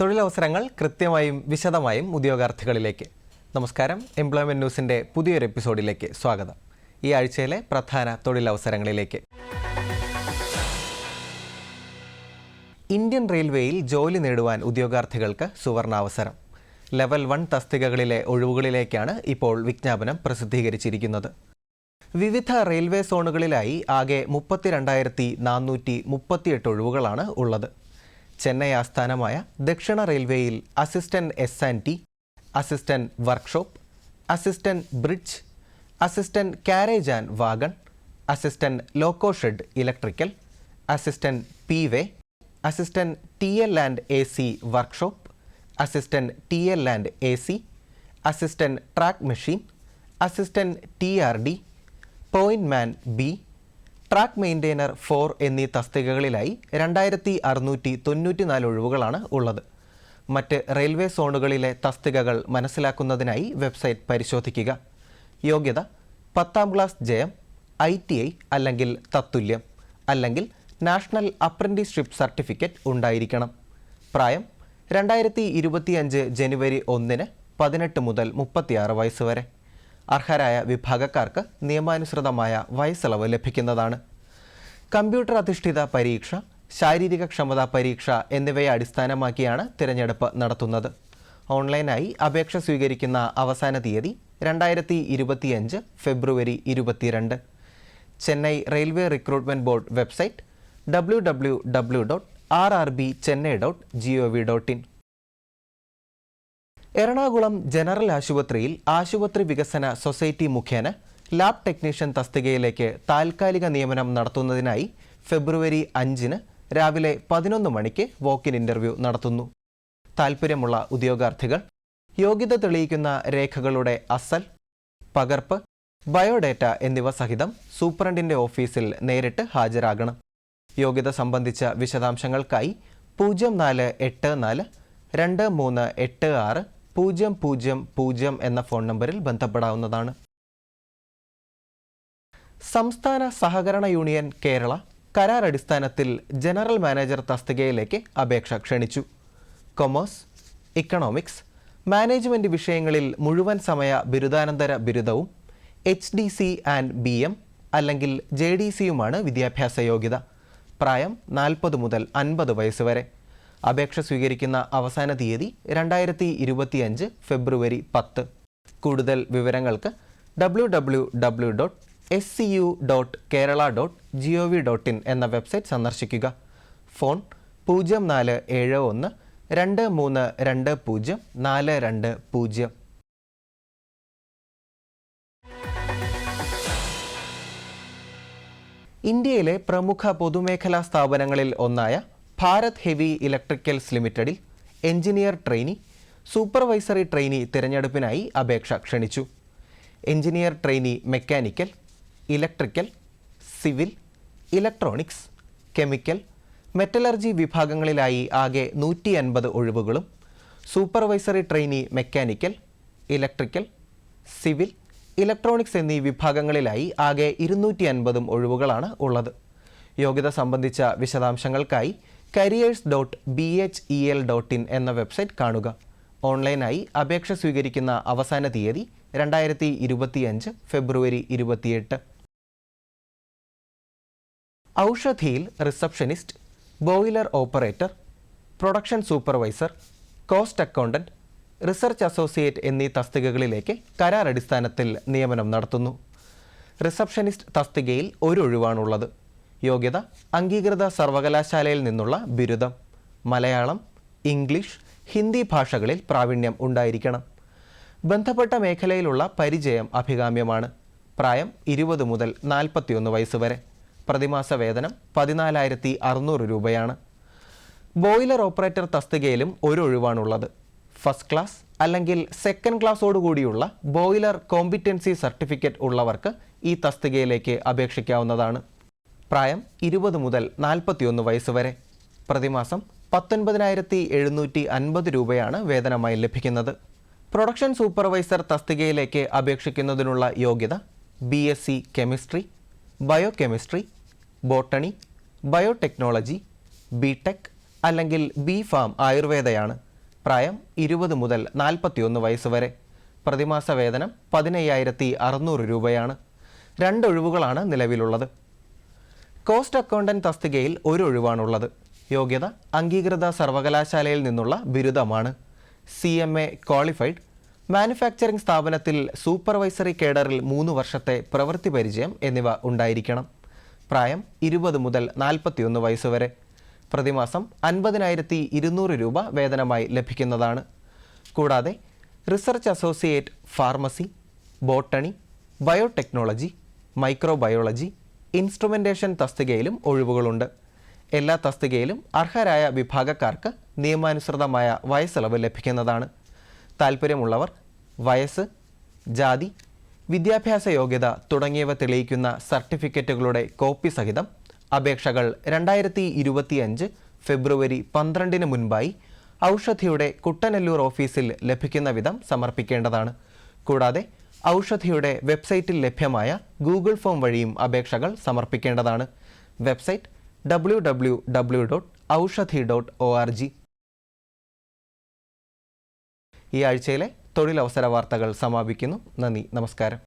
തൊഴിലവസരങ്ങൾ കൃത്യമായും വിശദമായും ഉദ്യോഗാർത്ഥികളിലേക്ക്. നമസ്കാരം. എംപ്ലോയ്മെന്റ് ന്യൂസിന്റെ പുതിയൊരു എപ്പിസോഡിലേക്ക് സ്വാഗതം. ഈ ആഴ്ചയിലെ പ്രധാന തൊഴിലവസരങ്ങളിലേക്ക്. ഇന്ത്യൻ റെയിൽവേയിൽ ജോലി നേടുവാൻ ഉദ്യോഗാർത്ഥികൾക്ക് സുവർണാവസരം. ലെവൽ 1 തസ്തികകളിലെ ഒഴിവുകളിലേക്കാണ് ഇപ്പോൾ വിജ്ഞാപനം പ്രസിദ്ധീകരിച്ചിരിക്കുന്നത്. വിവിധ റെയിൽവേ സോണുകളിലായി ആകെ 32,438 ഒഴിവുകളാണ് ഉള്ളത്. ചെന്നൈ ആസ്ഥാനമായ ദക്ഷിണ റെയിൽവേയിൽ assistant S&T, assistant workshop, assistant bridge, assistant carriage and wagon, assistant loco shed electrical, assistant P-വേ, assistant TL and AC workshop, assistant TL and AC, assistant track machine, assistant TRD, point man B, track maintainer 4 എന്നീ തസ്തികകളിലായി 2694 ഒഴിവുകളാണ് ഉള്ളത്. മറ്റ് railway സോണുകളിലെ തസ്തികകൾ മനസ്സിലാക്കുന്നതിനായി website പരിശോധിക്കുക. യോഗ്യത 10ാം class ജയം, ITI അല്ലെങ്കിൽ തത്തുല്യം, അല്ലെങ്കിൽ നാഷണൽ അപ്രന്റീസ്ഷിപ്പ് സർട്ടിഫിക്കറ്റ് ഉണ്ടായിരിക്കണം. പ്രായം 2025 ജനുവരി 1 18 മുതൽ 36 വയസ്സ് വരെ. അർഹരായ വിഭാഗക്കാർക്ക് നിയമാനുസൃതമായ വയസ്സിളവ് ലഭിക്കുന്നതാണ്. കമ്പ്യൂട്ടർ അധിഷ്ഠിത പരീക്ഷ, ശാരീരിക ക്ഷമതാ പരീക്ഷ എന്നിവയെ അടിസ്ഥാനമാക്കിയാണ് തിരഞ്ഞെടുപ്പ് നടത്തുന്നത്. ഓൺലൈനായി അപേക്ഷ സ്വീകരിക്കുന്ന അവസാന തീയതി 2025 ഫെബ്രുവരി 22. Chennai railway recruitment board website www.rrbchennai.gov.in. Ernakulam general ആശുപത്രിയിൽ ആശുപത്രി വികസന സൊസൈറ്റി മുഖേന ലാബ് ടെക്നീഷ്യൻ തസ്തികയിലേക്ക് താൽക്കാലിക നിയമനം നടത്തുന്നതിനായി ഫെബ്രുവരി 5 രാവിലെ 11 മണിക്ക് വോക്ക്-ഇൻ ഇന്റർവ്യൂ നടത്തുന്നു. താൽപ്പര്യമുള്ള ഉദ്യോഗാർത്ഥികൾ യോഗ്യത തെളിയിക്കുന്ന രേഖകളുടെ അസൽ, പകർപ്പ്, ബയോഡേറ്റ എന്നിവ സഹിതം സൂപ്രണ്ടിന്റെ ഓഫീസിൽ നേരിട്ട് ഹാജരാകണം. യോഗ്യത സംബന്ധിച്ച വിശദാംശങ്ങൾക്കായി 0484 2386 0000 എന്ന ഫോൺ നമ്പറിൽ ബന്ധപ്പെടാവുന്നതാണ്. സംസ്ഥാന സഹകരണ യൂണിയൻ കേരള കരാർ അടിസ്ഥാനത്തിൽ ജനറൽ മാനേജർ തസ്തികയിലേക്ക് അപേക്ഷ ക്ഷണിച്ചു. കൊമേഴ്സ്, ഇക്കണോമിക്സ്, മാനേജ്മെന്റ് വിഷയങ്ങളിൽ മുഴുവൻ സമയ ബിരുദാനന്തര ബിരുദവും HDC ആൻഡ് BM അല്ലെങ്കിൽ JDCയുമാണ് വിദ്യാഭ്യാസ യോഗ്യത. പ്രായം 40 മുതൽ 50 വയസ്സ് വരെ. അപേക്ഷ സ്വീകരിക്കുന്ന അവസാന തീയതി 2025 ഫെബ്രുവരി 10. കൂടുതൽ വിവരങ്ങൾക്ക് www.scu.kerala.gov.in എന്ന വെബ്സൈറ്റ് സന്ദർശിക്കുക. ഫോൺ 0471 2320 420. ഇന്ത്യയിലെ പ്രമുഖ പൊതുമേഖലാ സ്ഥാപനങ്ങളിൽ ഒന്നായ ഭാരത് ഹെവി ഇലക്ട്രിക്കൽസ് ലിമിറ്റഡിൽ എഞ്ചിനീയർ ട്രെയിനി, സൂപ്പർവൈസറി ട്രെയിനി തിരഞ്ഞെടുപ്പിനായി അപേക്ഷ ക്ഷണിച്ചു. Engineer trainee mechanical, electrical, civil, electronics, chemical, metallurgy വിഭാഗങ്ങളിലായി ആകെ 150 ഒഴിവുകളും, supervisory trainee mechanical, electrical, civil, electronics എന്നീ വിഭാഗങ്ങളിലായി ആകെ 250 ഒഴിവുകളാണ് ഉള്ളത്. യോഗ്യത സംബന്ധിച്ച വിശദാംശങ്ങൾക്കായി careers.bhel.in എന്ന വെബ്സൈറ്റ് കാണുക. ഓൺലൈനായി അപേക്ഷ സ്വീകരിക്കുന്ന അവസാന തീയതി 2025 ഫെബ്രുവരി 28. ഔഷധിയിൽ receptionist, boiler operator, production supervisor, cost accountant, research associate എന്നീ തസ്തികകളിലേക്ക് കരാർ അടിസ്ഥാനത്തിൽ നിയമനം നടത്തുന്നു. റിസപ്ഷനിസ്റ്റ് തസ്തികയിൽ ഒരു ഒഴിവാണുള്ളത്. യോഗ്യത അംഗീകൃത സർവകലാശാലയിൽ നിന്നുള്ള ബിരുദം. മലയാളം, ഇംഗ്ലീഷ്, ഹിന്ദി ഭാഷകളിൽ പ്രാവീണ്യം ഉണ്ടായിരിക്കണം. ബന്ധപ്പെട്ട മേഖലയിലുള്ള പരിചയം അഭികാമ്യമാണ്. പ്രായം 20 മുതൽ 41 വയസ്സ് വരെ. പ്രതിമാസ വേതനം 14,600 രൂപയാണ്. ബോയിലർ ഓപ്പറേറ്റർ തസ്തികയിലും ഒരു ഒഴിവാണുള്ളത്. ഫസ്റ്റ് ക്ലാസ് അല്ലെങ്കിൽ സെക്കൻഡ് ക്ലാസ്സോടുകൂടിയുള്ള ബോയിലർ കോമ്പിറ്റൻസി സർട്ടിഫിക്കറ്റ് ഉള്ളവർക്ക് ഈ തസ്തികയിലേക്ക് അപേക്ഷിക്കാവുന്നതാണ്. പ്രായം 20 മുതൽ 41 വയസ്സ് വരെ. പ്രതിമാസം 19,750 രൂപയാണ് വേതനമായി ലഭിക്കുന്നത്. പ്രൊഡക്ഷൻ സൂപ്പർവൈസർ തസ്തികയിലേക്ക് അപേക്ഷിക്കുന്നതിനുള്ള യോഗ്യത BSc chemistry, biochemistry, botany, biotechnology, BTech, അല്ലെങ്കിൽ ബി ഫാം ആയുർവേദയാണ്. പ്രായം 20 മുതൽ 41 വയസ്സ് വരെ. പ്രതിമാസ വേതനം 15,600 രൂപയാണ്. 2 ഒഴിവുകളാണ് നിലവിലുള്ളത്. കോസ്റ്റ് അക്കൗണ്ടന്റ് തസ്തികയിൽ 1 ഒഴിവാണുള്ളത്. യോഗ്യത അംഗീകൃത സർവകലാശാലയിൽ നിന്നുള്ള ബിരുദമാണ്. CMA qualified. മാനുഫാക്ചറിംഗ് സ്ഥാപനത്തിൽ സൂപ്പർവൈസറി കേഡറിൽ 3 വർഷത്തെ പ്രവൃത്തി പരിചയം എന്നിവ ഉണ്ടായിരിക്കണം. പ്രായം 20 മുതൽ 41 വയസ്സ് വരെ. പ്രതിമാസം 50,200 രൂപ വേതനമായി ലഭിക്കുന്നതാണ്. കൂടാതെ research associate pharmacy, botany, biotechnology, microbiology, instrumentation തസ്തികയിലും ഒഴിവുകളുണ്ട്. എല്ലാ തസ്തികയിലും അർഹരായ വിഭാഗക്കാർക്ക് നിയമാനുസൃതമായ വയസ്സിളവ് ലഭിക്കുന്നതാണ്. താൽപ്പര്യമുള്ളവർ വയസ്സ്, ജാതി, വിദ്യാഭ്യാസ യോഗ്യത തുടങ്ങിയവ തെളിയിക്കുന്ന സർട്ടിഫിക്കറ്റുകളുടെ കോപ്പി സഹിതം അപേക്ഷകൾ 2025 ഫെബ്രുവരി 12 മുൻപായി ഔഷധിയുടെ കുട്ടനെല്ലൂർ ഓഫീസിൽ ലഭിക്കുന്ന വിധം സമർപ്പിക്കേണ്ടതാണ്. കൂടാതെ ഔഷധിയുടെ വെബ്സൈറ്റിൽ ലഭ്യമായ ഗൂഗിൾ ഫോം വഴിയും അപേക്ഷകൾ സമർപ്പിക്കേണ്ടതാണ്. Website www.aushadhi.org. ഈ ആഴ്ചയിലെ തൊഴിലവസര വാർത്തകൾ സമാപിക്കുന്നു. നന്ദി, നമസ്കാരം.